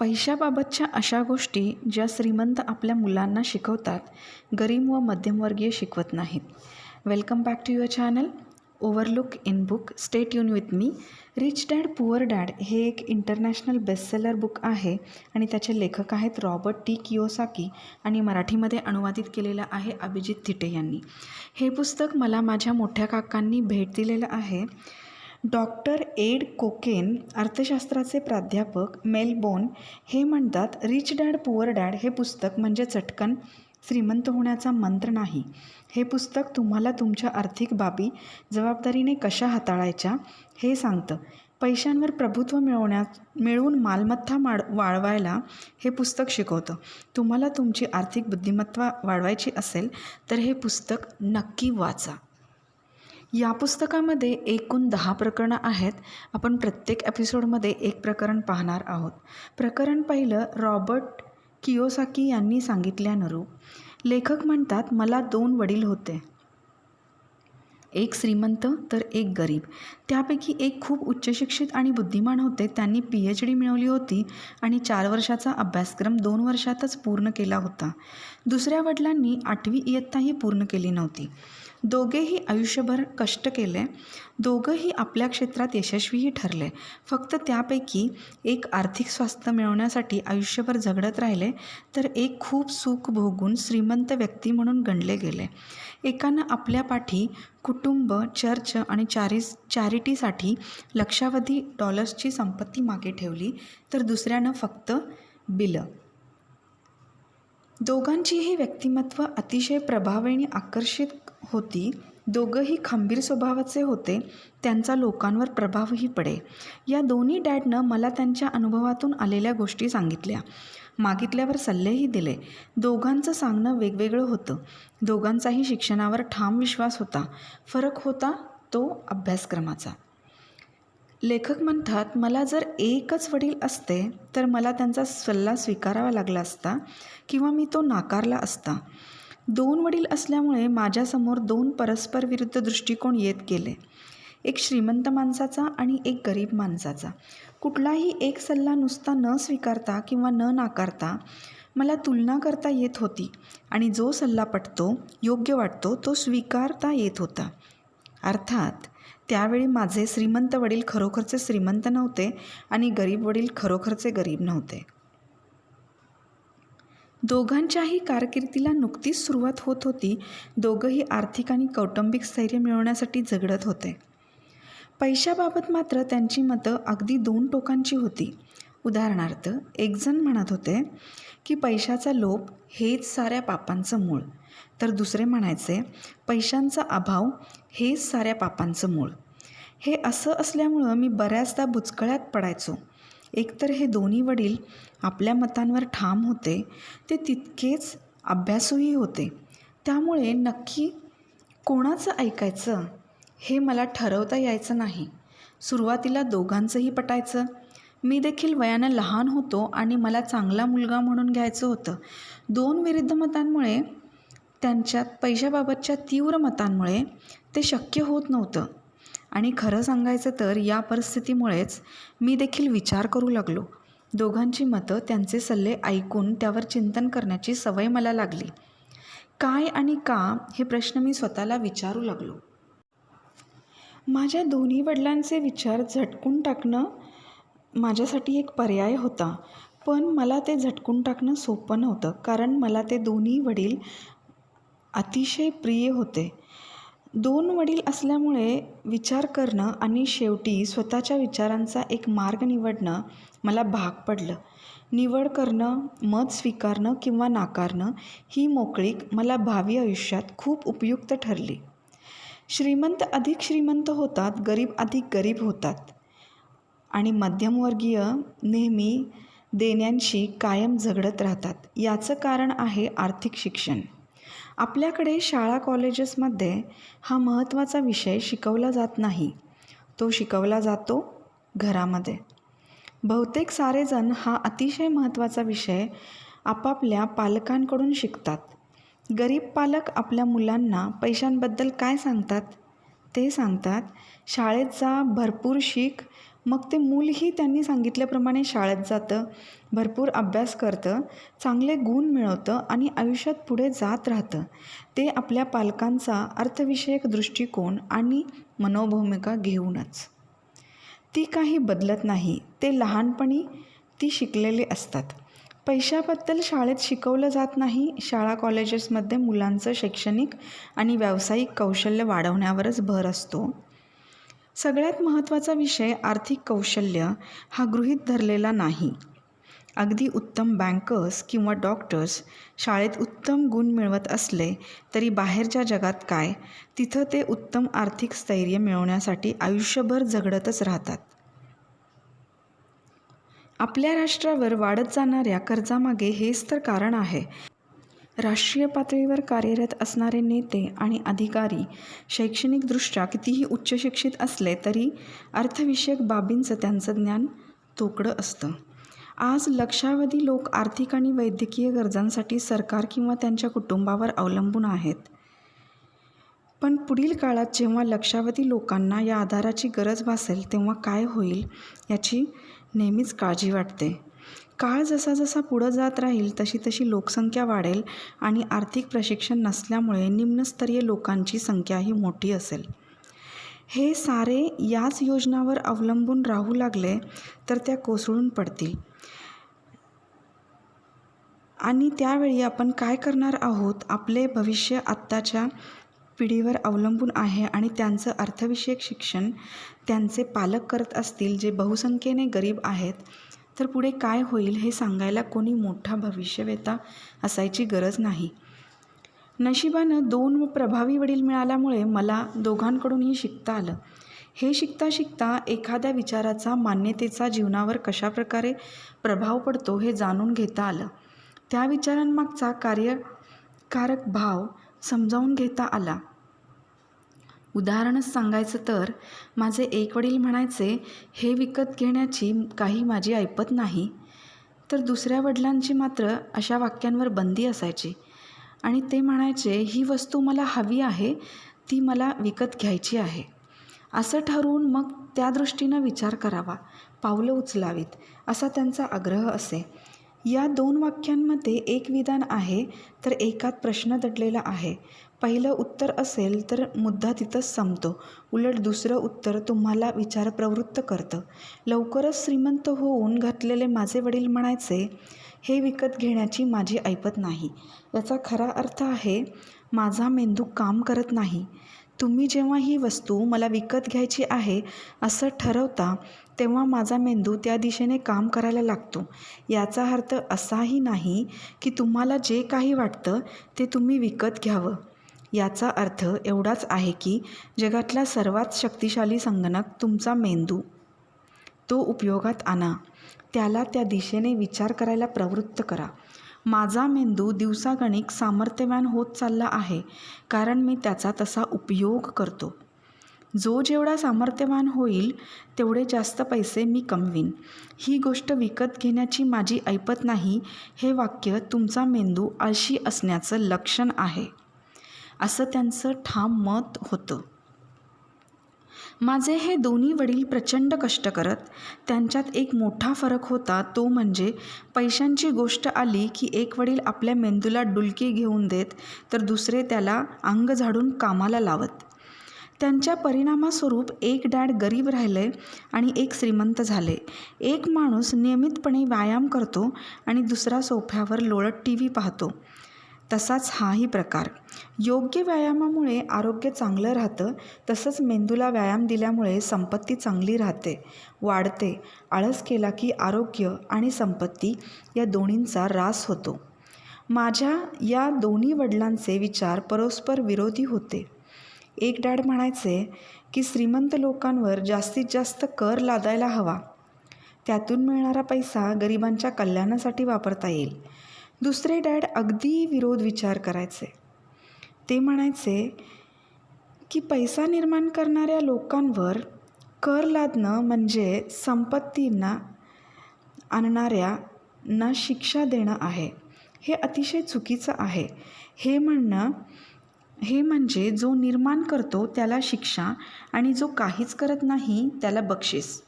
पैशाबाबतच्या अशा गोष्टी ज्या श्रीमंत आपल्या मुलांना शिकवतात, गरीब व मध्यमवर्गीय शिकवत नाहीत. Welcome back to your channel overlook in book. Stay tune with me. Rich dad poor dad हे एक इंटरनॅशनल बेस्टसेलर बुक आहे आणि त्याचे लेखक आहेत रॉबर्ट टी कियोसाकी आणि मराठीमध्ये अनुवादित केलेलं आहे अभिजित थिटे यांनी. हे पुस्तक मला माझ्या मोठ्या काकांनी भेट दिलेलं आहे. डॉक्टर एड कोकेन, अर्थशास्त्राचे प्राध्यापक, मेलबोर्न हे म्हणतात, रिच डॅड पुअर डॅड हे पुस्तक म्हणजे चटकन श्रीमंत होण्याचा मंत्र नाही. हे पुस्तक तुम्हाला तुमच्या आर्थिक बाबी जबाबदारीने कशा हाताळायच्या हे सांगतं. पैशांवर प्रभुत्व मिळवून मालमत्ता वाढवायला हे पुस्तक शिकवतं. तुम्हाला तुमची आर्थिक बुद्धिमत्ता वाढवायची असेल तर हे पुस्तक नक्की वाचा. या पुस्तकामध्ये एकूण 10 प्रकरणं आहेत. आपण प्रत्येक एपिसोडमध्ये एक प्रकरण पाहणार आहोत. प्रकरण पहिलं, रॉबर्ट कियोसाकी यांनी सांगितल्यानुरूप. लेखक म्हणतात, मला 2 वडील होते, एक श्रीमंत तर एक गरीब. त्यापैकी एक खूप उच्चशिक्षित आणि बुद्धिमान होते. त्यांनी PhD मिळवली होती आणि 4 वर्षाचा अभ्यासक्रम 2 वर्षातच पूर्ण केला होता. दुसऱ्या वडिलांनी 8वी इयत्ताही पूर्ण केली नव्हती. दोघेही आयुष्यभर कष्ट केले. दोघंही आपल्या क्षेत्रात यशस्वीही ठरले. फक्त त्यापैकी एक आर्थिक स्वास्थ्य मिळवण्यासाठी आयुष्यभर झगडत राहिले, तर एक खूप सुख भोगून श्रीमंत व्यक्ती म्हणून गणले गेले. एकानं आपल्या पाठी कुटुंब, चर्च आणि चॅरिटीसाठी लक्षावधी डॉलर्सची संपत्ती मागे ठेवली, तर दुसऱ्यानं फक्त बिलं. दोघांचीही व्यक्तिमत्व अतिशय प्रभावी आकर्षित होती. दोघंही खंबीर स्वभावाचे होते. त्यांचा लोकांवर प्रभावही पडे. या दोन्ही डॅडनं मला त्यांच्या अनुभवातून आलेल्या गोष्टी सांगितल्या. मागितल्यावर सल्लेही दिले. दोघांचं सांगणं वेगवेगळं होतं. दोघांचाही शिक्षणावर ठाम विश्वास होता. फरक होता तो अभ्यासक्रमाचा. लेखक म्हणतात, मला जर एकच वडील असते तर मला त्यांचा सल्ला स्वीकारावा लागला असता किंवा मी तो नाकारला असता. 2 वडील असल्यामुळे माझ्यासमोर 2 परस्पर विरुद्ध दृष्टिकोन येत गेले. एक श्रीमंत माणसाचा आणि एक गरीब माणसाचा. कुठलाही एक सल्ला नुसता न स्वीकारता किंवा न नाकारता मला तुलना करता येत होती आणि जो सल्ला पटतो, योग्य वाटतो तो स्वीकारता येत होता. अर्थात त्यावेळी माझे श्रीमंत वडील खरोखरचे श्रीमंत नव्हते आणि गरीब वडील खरोखरचे गरीब नव्हते. दोघांच्याही कारकिर्दीला नुकतीच सुरुवात होत होती. दोघंही आर्थिक आणि कौटुंबिक स्थैर्य मिळवण्यासाठी झगडत होते. पैशाबाबत मात्र त्यांची मतं अगदी 2 टोकांची होती. उदाहरणार्थ, एकजण म्हणत होते की पैशाचा लोभ हेच साऱ्या पापांचं मूळ, तर दुसरे म्हणायचे पैशांचा अभाव हेच साऱ्या पापांचं मूळ. हे असं असल्यामुळं मी बऱ्याचदा बुचकळ्यात पडायचो. एकतर हे दोन्ही वडील आपल्या मतांवर ठाम होते, ते तितकेच अभ्यासूही होते. त्यामुळे नक्की कोणाचं ऐकायचं हे मला ठरवता यायचं नाही. सुरुवातीला दोघांचंही पटायचं. मी देखील वयानं लहान होतो आणि मला चांगला मुलगा म्हणून घ्यायचं होतं. 2 विरुद्ध मतांमुळे, त्यांच्यात पैशाबाबतच्या तीव्र मतांमुळे ते शक्य होत नव्हतं. आणि खरं सांगायचं तर या परिस्थितीमुळेच मी देखील विचार करू लागलो. दोघांची मतं, त्यांचे सल्ले ऐकून त्यावर चिंतन करण्याची सवय मला लागली. काय आणि का हे प्रश्न मी स्वतःला विचारू लागलो. माझ्या दोन्ही वडिलांचे विचार झटकून टाकणं माझ्यासाठी एक पर्याय होता, पण मला ते झटकून टाकणं सोपं नव्हतं, कारण मला ते दोन्ही वडील अतिशय प्रिय होते. 2 वडील असल्यामुळे विचार करणं आणि शेवटी स्वतःच्या विचारांचा एक मार्ग निवडणं मला भाग पडलं. निवड करणं, मत स्वीकारणं किंवा नाकारणं ही मोकळीक मला भावी आयुष्यात खूप उपयुक्त ठरली. श्रीमंत अधिक श्रीमंत होतात, गरीब अधिक गरीब होतात आणि मध्यमवर्गीय नेहमी देण्यांशी कायम झगडत राहतात. याचं कारण आहे आर्थिक शिक्षण. आपल्याकडे शाळा कॉलेजेसमध्ये हा महत्त्वाचा विषय शिकवला जात नाही. तो शिकवला जातो घरामध्ये. बहुतेक सारेजण हा अतिशय महत्त्वाचा विषय आपापल्या पालकांकडून शिकतात. गरीब पालक आपल्या मुलांना पैशांबद्दल काय सांगतात? ते सांगतात, शाळेत जा, भरपूर शिक, मग ते मूलही त्यांनी सांगितल्याप्रमाणे शाळेत जातं, भरपूर अभ्यास करतं, चांगले गुण मिळवतं आणि आयुष्यात पुढे जात राहतं. ते आपल्या पालकांचा अर्थविषयक दृष्टिकोन आणि मनोभूमिका घेऊनच. ती काही बदलत नाही. ते लहानपणी ती शिकलेली असतात. पैशाबद्दल शाळेत शिकवलं जात नाही. शाळा कॉलेजेसमध्ये मुलांचं शैक्षणिक आणि व्यावसायिक कौशल्य वाढवण्यावरच भर असतो. सगळ्यात महत्त्वाचा विषय आर्थिक कौशल्य हा गृहीत धरलेला नाही. अगदी उत्तम बँकर्स किंवा डॉक्टर्स शाळेत उत्तम गुण मिळवत असले तरी बाहेरच्या जगात काय, तिथं ते उत्तम आर्थिक स्थैर्य मिळवण्यासाठी आयुष्यभर झगडतच राहतात. आपल्या राष्ट्रावर वाढत जाणाऱ्या कर्जामागे हेच तर कारण आहे. राष्ट्रीय पातळीवर कार्यरत असणारे नेते आणि अधिकारी शैक्षणिकदृष्ट्या कितीही उच्च शिक्षित असले तरी अर्थविषयक बाबींचं त्यांचं ज्ञान तोकडं असतं. आज लक्षावधी लोक आर्थिक आणि वैद्यकीय गरजांसाठी सरकार किंवा त्यांच्या कुटुंबावर अवलंबून आहेत. पण पुढील काळात जेव्हा लक्षावधी लोकांना या आधाराची गरज भासेल तेव्हा काय होईल याची नेहमीच काळजी वाटते. काळ जसा जसा पुढं जात राहील तशी तशी लोकसंख्या वाढेल आणि आर्थिक प्रशिक्षण नसल्यामुळे निम्नस्तरीय लोकांची संख्याही मोठी असेल. हे सारे याच योजनांवर अवलंबून राहू लागले तर त्या कोसळून पडतील. आणि त्यावेळी आपण काय करणार आहोत? आपले भविष्य आत्ताच्या पिढीवर अवलंबून आहे आणि त्यांचं अर्थविषयक शिक्षण त्यांचे पालक करत असतील जे बहुसंख्येने गरीब आहेत, तर पुढे काय होईल हे सांगायला कोणी मोठा भविष्यवेत्ता असायची गरज नाही. नशिबानं 2 प्रभावी वडील मिळाल्यामुळे मला दोघांकडूनही शिकता आलं. हे शिकता शिकता एखाद्या विचाराचा मान्यतेचा जीवनावर कशाप्रकारे प्रभाव पडतो हे जाणून घेता आलं. त्या विचारांमागचा कार्यकारक भाव समजावून घेता आला. उदाहरणच सांगायचं तर माझे एक वडील म्हणायचे, हे विकत घेण्याची काही माझी ऐपत नाही. तर दुसऱ्या वडिलांची मात्र अशा वाक्यांवर बंदी असायची आणि ते म्हणायचे, ही वस्तू मला हवी आहे, ती मला विकत घ्यायची आहे. असं ठरवून मग त्या दृष्टीनं विचार करावा, पावलं उचलावीत असा त्यांचा आग्रह असे. या 2 वाक्यांमध्ये एक विधान आहे तर एकात प्रश्न दडलेला आहे. पहिलं उत्तर असेल तर मुद्दा तिथंच संपतो. उलट दुसरं उत्तर तुम्हाला विचारप्रवृत्त करतं. लवकरच श्रीमंत होऊन घातलेले माझे वडील म्हणायचे, हे विकत घेण्याची माझी ऐपत नाही. याचा खरा अर्थ आहे, माझा मेंदू काम करत नाही. तुम्ही जेव्हा ही वस्तू मला विकत घ्यायची आहे असं ठरवता तेव्हा माझा मेंदू त्या दिशेने काम करायला लागतो. याचा अर्थ असाही नाही की तुम्हाला जे काही वाटतं ते तुम्ही विकत घ्यावं. याचा अर्थ एवढाच आहे की जगातला सर्वात शक्तिशाली संगणक तुमचा मेंदू, तो उपयोगात आणा. त्याला त्या दिशेने विचार करायला प्रवृत्त करा. माझा मेंदू दिवसागणिक सामर्थ्यवान होत चालला आहे कारण मी त्याचा तसा उपयोग करतो. जो जेवढा सामर्थ्यवान होईल तेवढे जास्त पैसे मी कमवीन. ही गोष्ट विकत घेण्याची माझी ऐपत नाही, हे वाक्य तुमचा मेंदू आळशी असण्याचं लक्षण आहे, असं त्यांचं ठाम मत होतं. माझे हे दोन्ही वडील प्रचंड कष्ट करत. त्यांच्यात एक मोठा फरक होता, तो म्हणजे पैशांची गोष्ट आली की एक वडील आपल्या मेंदूला डुलकी घेऊन देत तर दुसरे त्याला अंग झाडून कामाला लावत. त्यांच्या परिणामास्वरूप एक डॅड गरीब राहिले आणि एक श्रीमंत झाले. एक माणूस नियमितपणे व्यायाम करतो आणि दुसरा सोफ्यावर लोळत TV पाहतो. तसाच हाही प्रकार. योग्य व्यायामामुळे आरोग्य चांगलं राहतं, तसंच मेंदूला व्यायाम दिल्यामुळे संपत्ती चांगली राहते, वाढते. आळस केला की आरोग्य आणि संपत्ती या दोन्हींचा ऱ्हास होतो. माझ्या या दोन्ही वडिलांचे विचार परस्पर विरोधी होते. एक डॅड म्हणायचे की श्रीमंत लोकांवर जास्तीत जास्त कर लादायला हवा, त्यातून मिळणारा पैसा गरिबांच्या कल्याणासाठी वापरता येईल. दुसरे डॅड अगदी विरोध विचार करायचे. ते म्हणायचे की पैसा निर्माण करणाऱ्या लोकांवर कर लादणं म्हणजे संपत्तींना आणणाऱ्यांना शिक्षा देणं आहे. हे अतिशय चुकीचं आहे. हे म्हणजे जो निर्माण करतो त्याला शिक्षा आणि जो काहीच करत नाही त्याला बक्षीस.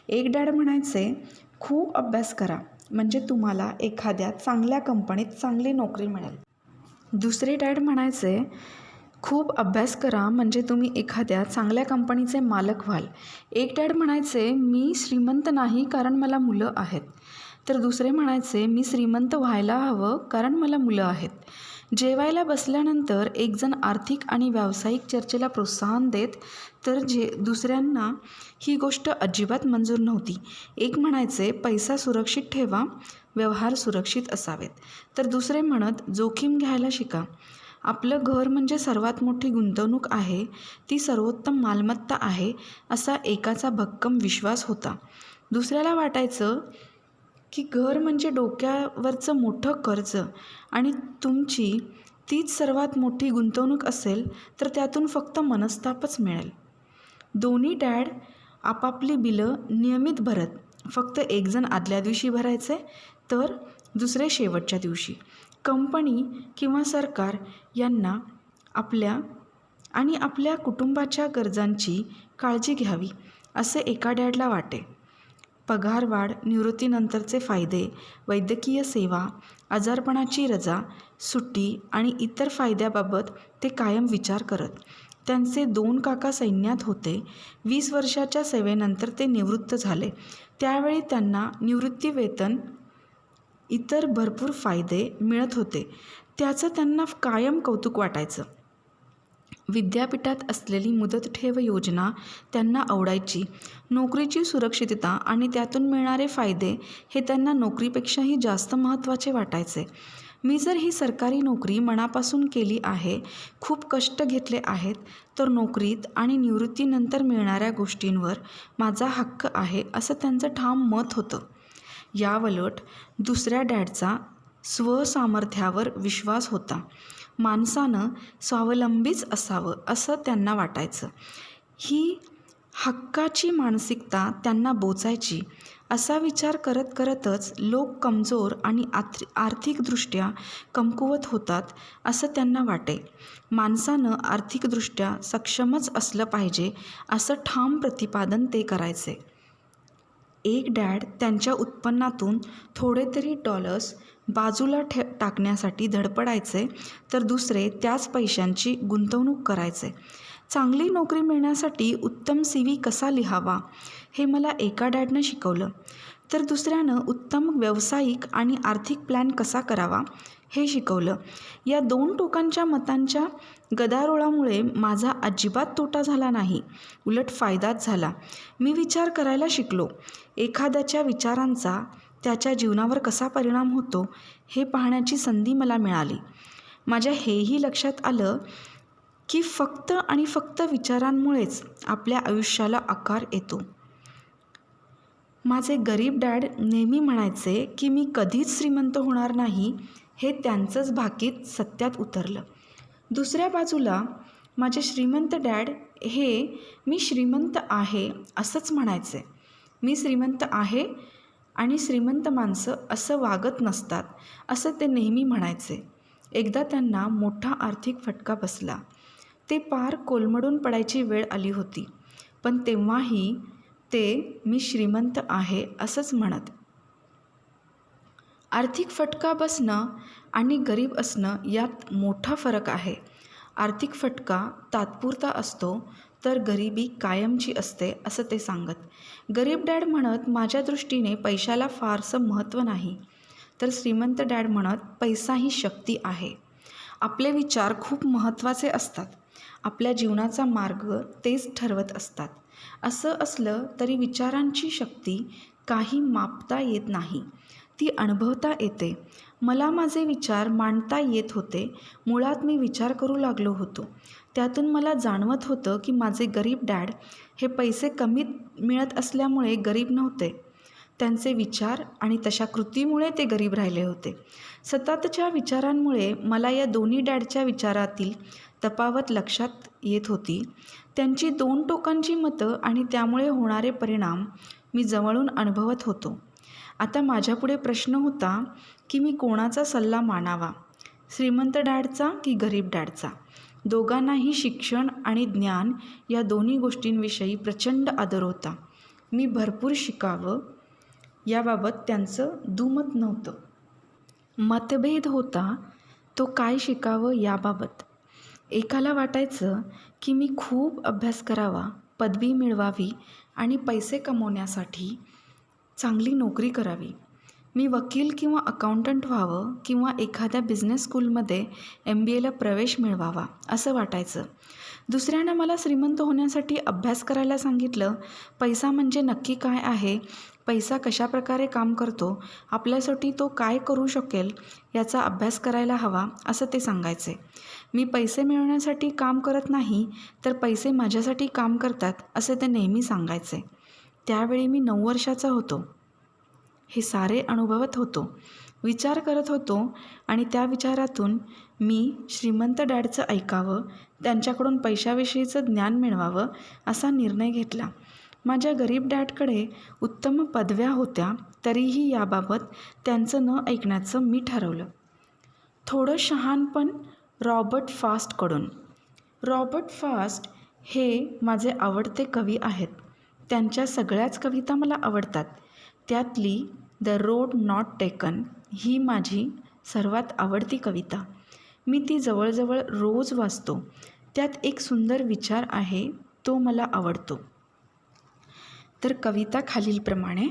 एक डॅड म्हणायचे, खूप अभ्यास करा म्हणजे तुम्हाला एखाद्या चांगल्या कंपनीत चांगली नोकरी मिळेल. दुसरे डॅड म्हणायचे, खूप अभ्यास करा म्हणजे तुम्ही एखाद्या चांगल्या कंपनीचे मालक व्हाल. एक डॅड म्हणायचे, मी श्रीमंत नाही कारण मला मुलं आहेत. तर दुसरे म्हणायचे, मी श्रीमंत व्हायला हवं कारण मला मुलं आहेत. जेवायला बसल्यानंतर एकजण आर्थिक आणि व्यावसायिक चर्चेला प्रोत्साहन देत, तर दुसऱ्यांना ही गोष्ट अजिबात मंजूर नव्हती. एक म्हणायचे, पैसा सुरक्षित ठेवा, व्यवहार सुरक्षित असावेत. तर दुसरे म्हणत, जोखीम घ्यायला शिका. आपलं घर म्हणजे सर्वात मोठी गुंतवणूक आहे, ती सर्वोत्तम मालमत्ता आहे, असा एकाचा भक्कम विश्वास होता. दुसऱ्याला वाटायचं की घर म्हणजे डोक्यावरचं मोठं कर्ज आणि तुमची तीच सर्वात मोठी गुंतवणूक असेल तर त्यातून फक्त मनस्तापच मिळेल. दोन्ही डॅड आपापली बिलं नियमित भरत. फक्त एकजण आदल्या दिवशी भरायचे तर दुसरे शेवटच्या दिवशी. कंपनी किंवा सरकार यांना आपल्या कुटुंबाच्या गरजांची काळजी घ्यावी असे एका डॅडला वाटे. पगारवाढ, निवृत्तीनंतरचे फायदे, वैद्यकीय सेवा, आजारपणाची रजा, सुट्टी आणि इतर फायद्याबाबत ते कायम विचार करत. त्यांचे 2 काका सैन्यात होते. 20 वर्षाच्या सेवेनंतर ते निवृत्त झाले. त्यावेळी त्यांना निवृत्तीवेतन, इतर भरपूर फायदे मिळत होते. त्याचं त्यांना कायम कौतुक वाटायचं. विद्यापीठात असलेली मुदत ठेव योजना त्यांना आवडायची. नोकरीची सुरक्षितता आणि त्यातून मिळणारे फायदे हे त्यांना नोकरीपेक्षाही जास्त महत्त्वाचे वाटायचे. मी जर ही सरकारी नोकरी मनापासून केली आहे, खूप कष्ट घेतले आहेत, तर नोकरीत आणि निवृत्तीनंतर मिळणाऱ्या गोष्टींवर माझा हक्क आहे असं त्यांचं ठाम मत होतं. यावलट दुसऱ्या डॅडचा स्वसामर्थ्यावर विश्वास होता. माणसानं स्वावलंबीच असावं असं त्यांना वाटायचं. ही हक्काची मानसिकता त्यांना बोचायची. असा विचार करत करतच लोक कमजोर आणि आर्थिकदृष्ट्या कमकुवत होतात असं त्यांना वाटे. माणसानं आर्थिकदृष्ट्या सक्षमच असलं पाहिजे असं ठाम प्रतिपादन ते करायचे. एक डॅड त्यांच्या उत्पन्नातून थोडे तरी डॉलर्स बाजूला टाकण्यासाठी धडपडायचे, तर दुसरे त्याच पैशांची गुंतवणूक करायचे. चांगली नोकरी मिळण्यासाठी उत्तम CV कसा लिहावा हे मला एका डॅडनं शिकवलं, तर दुसऱ्यानं उत्तम व्यावसायिक आणि आर्थिक प्लॅन कसा करावा हे शिकवलं. या 2 टोकांच्या मतांच्या गदारोळामुळे माझा अजिबात तोटा झाला नाही, उलट फायदाच झाला. मी विचार करायला शिकलो. एखाद्याच्या विचारांचा त्याच्या जीवनावर कसा परिणाम होतो हे पाहण्याची संधी मला मिळाली. माझ्या हेही लक्षात आलं की फक्त आणि फक्त विचारांमुळेच आपल्या आयुष्याला आकार येतो. माझे गरीब डॅड नेहमी म्हणायचे की मी कधीच श्रीमंत होणार नाही, हे त्यांचंच भाकीत सत्यात उतरलं. दुसऱ्या बाजूला माझे श्रीमंत डॅड हे मी श्रीमंत आहे असंच म्हणायचे. मी श्रीमंत आहे आणि श्रीमंत माणसं असं वागत नसतात असं ते नेहमी म्हणायचे. एकदा त्यांना मोठा आर्थिक फटका बसला. ते पार कोलमडून पडायची वेळ आली होती, पण तेव्हाही ते मी श्रीमंत आहे असंच म्हणत. आर्थिक फटका बसणं आणि गरीब असणं यात मोठा फरक आहे. आर्थिक फटका तात्पुरता असतो तर गरिबी कायमची असते असं ते सांगत. गरीब डॅड म्हणत, माझ्या दृष्टीने पैशाला फारसं महत्त्व नाही, तर श्रीमंत डॅड म्हणत, पैसा ही शक्ती आहे. आपले विचार खूप महत्त्वाचे असतात. आपल्या जीवनाचा मार्ग तेच ठरवत असतात. असं असलं तरी विचारांची शक्ती काही मापता येत नाही, ती अनुभवता येते. मला माझे विचार मांडता येत होते. मुळात मी विचार करू लागलो होतो. त्यातून मला जाणवत होतं की माझे गरीब डॅड हे पैसे कमी मिळत असल्यामुळे गरीब नव्हते. त्यांचे विचार आणि तशा कृतीमुळे ते गरीब राहिले होते. सततच्या विचारांमुळे मला या दोन्ही डॅडच्या विचारातील तफावत लक्षात येत होती. त्यांची 2 टोकांची मतं आणि त्यामुळे होणारे परिणाम मी जवळून अनुभवत होतो. आता माझ्यापुढे प्रश्न होता की मी कोणाचा सल्ला मानावा, श्रीमंत डॅडचा की गरीब डॅडचा. दोघांनाही शिक्षण आणि ज्ञान या दोन्ही गोष्टींविषयी प्रचंड आदर होता. मी भरपूर शिकावं याबाबत त्यांचं दुमत नव्हतं. मतभेद होता तो काय शिकावं याबाबत. एकाला वाटायचं की मी खूप अभ्यास करावा, पदवी मिळवावी आणि पैसे कमवण्यासाठी चांगली नोकरी करावी. मी वकील किंवा अकाउंटंट व्हावं किंवा एखाद्या बिझनेस स्कूलमध्ये MBAला प्रवेश मिळवावा असं वाटायचं. दुसऱ्यानं मला श्रीमंत होण्यासाठी अभ्यास करायला सांगितलं. पैसा म्हणजे नक्की काय आहे, पैसा कशाप्रकारे काम करतो, आपल्यासाठी तो काय करू शकेल याचा अभ्यास करायला हवा असं ते सांगायचे. मी पैसे मिळवण्यासाठी काम करत नाही तर पैसे माझ्यासाठी काम करतात असे ते नेहमी सांगायचे. त्यावेळी मी 9 वर्षाचा होतो. हे सारे अनुभवत होतो, विचार करत होतो आणि त्या विचारातून मी श्रीमंत डॅडचं ऐकावं, त्यांच्याकडून पैशाविषयीचं ज्ञान मिळवावं असा निर्णय घेतला. माझ्या गरीब डॅडकडे उत्तम पदव्या होत्या, तरीही याबाबत त्यांचं न ऐकण्याचं मी ठरवलं. थोडं शहाणपण रॉबर्ट फ्रॉस्टकडून. रॉबर्ट फ्रॉस्ट हे माझे आवडते कवी आहेत. त्यांच्या सगळ्याच कविता मला आवडतात. त्यातली द रोड नॉट टेकन ही माझी सर्वात आवडती कविता. मी ती जवळजवळ रोज वाचतो. त्यात एक सुंदर विचार आहे, तो मला आवडतो. तर कविता खालीलप्रमाणे.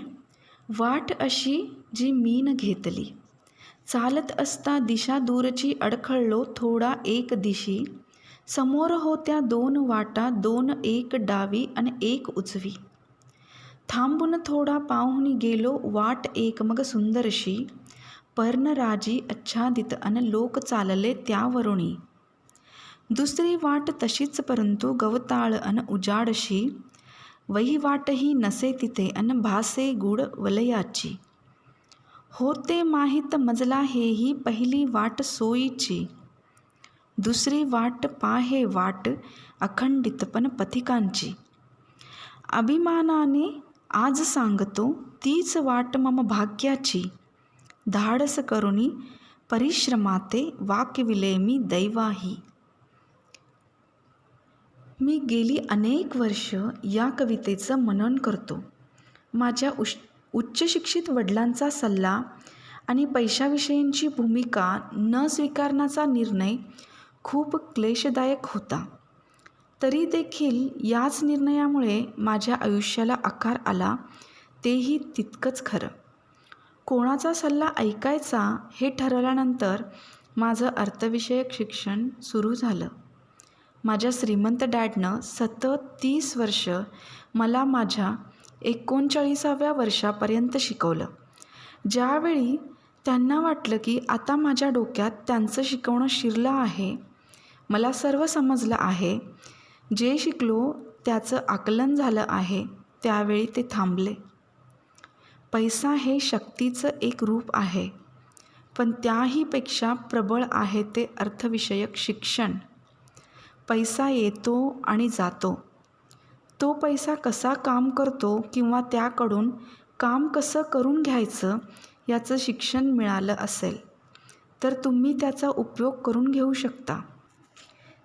वाट अशी जी मी न घेतली, चालत असता दिशा दूरची अडखळलो थोडा एक दिशी, समोर होत्या 2 वाटा, 2 एक डावी आणि एक उजवी, थांबून थोडा पाहुनी गेलो वाट एक मग सुंदरशी, पर्णराजी आच्छादित अन लोक चालले त्यावरुणी, दुसरी वाट तशीच परंतु गवताळ अन उजाडशी, वही वाटही नसे तिथे अन भासे गुड वलयाची, होते माहीत मजला हेही पहिली वाट सोयीची, दुसरी वाट पाहे वाट अखंडितपण पथिकांची, अभिमानाने आज सांगतो तीच वाट मम भाग्याची, धाडस करुणी परिश्रमाते वाकविले मी दैवाही. मी गेली अनेक वर्ष या कवितेचं मनन करतो. माझ्या उच्च शिक्षित वडिलांचा सल्ला आणि पैशाविषयींची भूमिका न स्वीकारण्याचा निर्णय खूप क्लेशदायक होता. तरी देखील याच निर्णयामुळे माझ्या आयुष्याला आकार आला, तेही तितकंच खरं. कोणाचा सल्ला ऐकायचा हे ठरवल्यानंतर माझं अर्थविषयक शिक्षण सुरू झालं. माझ्या श्रीमंत डॅडनं सतत 30 वर्ष मला माझ्या 39व्या वर्षापर्यंत शिकवलं. ज्यावेळी त्यांना वाटलं की आता माझ्या डोक्यात त्यांचं शिकवणं शिरलं आहे, मला सर्व समजलं आहे, जे शिकलो त्याचं आकलन झालं आहे, त्यावेळी ते थांबले. पैसा हे शक्तीचं एक रूप आहे, पण त्याहीपेक्षा प्रबळ आहे ते अर्थविषयक शिक्षण. पैसा येतो आणि जातो. तो पैसा कसा काम करतो किंवा त्याकडून काम कसं करून घ्यायचं याचं शिक्षण मिळालं असेल तर तुम्ही त्याचा उपयोग करून घेऊ शकता.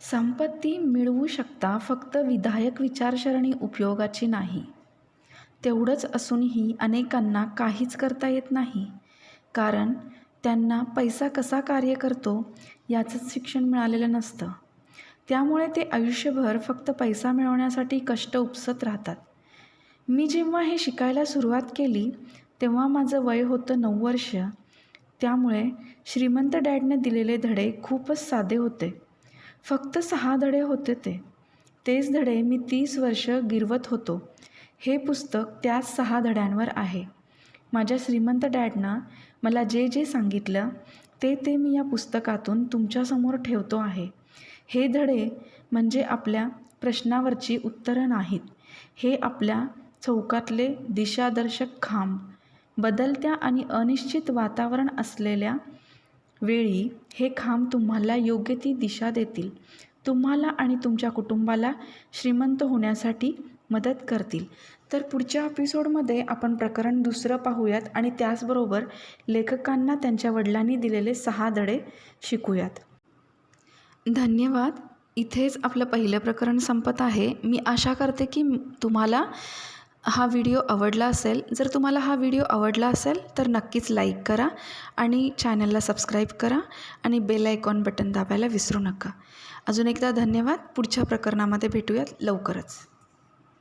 संपत्ती मिळवू शकता, फक्त विधायक विचारसरणी उपयोगाची नाही. तेवढंच असूनही अनेकांना काहीच करता येत नाही, कारण त्यांना पैसा कसा कार्य करतो याचंच शिक्षण मिळालेलं नसतं. त्यामुळे ते आयुष्यभर फक्त पैसा मिळवण्यासाठी कष्ट उपसत राहतात. मी जेव्हा हे शिकायला सुरुवात केली तेव्हा माझं वय होतं 9 वर्ष. त्यामुळे श्रीमंत डॅडने दिलेले धडे खूपच साधे होते. फक्त 6 धडे होते तेच धडे मी 30 वर्ष गिरवत होतो. हे पुस्तक त्याच 6 धड्यांवर आहे. माझ्या श्रीमंत डॅडनं मला जे जे सांगितलं ते मी या पुस्तकातून तुमच्यासमोर ठेवतो आहे. हे धडे म्हणजे आपल्या प्रश्नावरची उत्तरं नाहीत, हे आपल्या चौकातले दिशादर्शक खांब. बदलत्या आणि अनिश्चित वातावरण असलेल्या वेळी हे खांब तुम्हाला योग्य ती दिशा देतील, तुम्हाला आणि तुमच्या कुटुंबाला श्रीमंत होण्यासाठी मदत करतील. तर पुढच्या एपिसोडमध्ये आपण प्रकरण 2 पाहूयात आणि त्याचबरोबर लेखकांना त्यांच्या वडिलांनी दिलेले 6 धडे शिकूयात. धन्यवाद. इथेच आपलं पहिलं प्रकरण संपत आहे. मी आशा करते की तुम्हाला हा व्हिडिओ आवडला असेल, जर तुम्हाला हा व्हिडिओ आवडला असेल तर नक्कीच लाईक करा आणि चॅनलला सबस्क्राईब करा आणि बेल आयकॉन बटन दाबायला विसरू नका. अजून एकदा धन्यवाद. पुढच्या प्रकरणामध्ये भेटूयात लवकरच.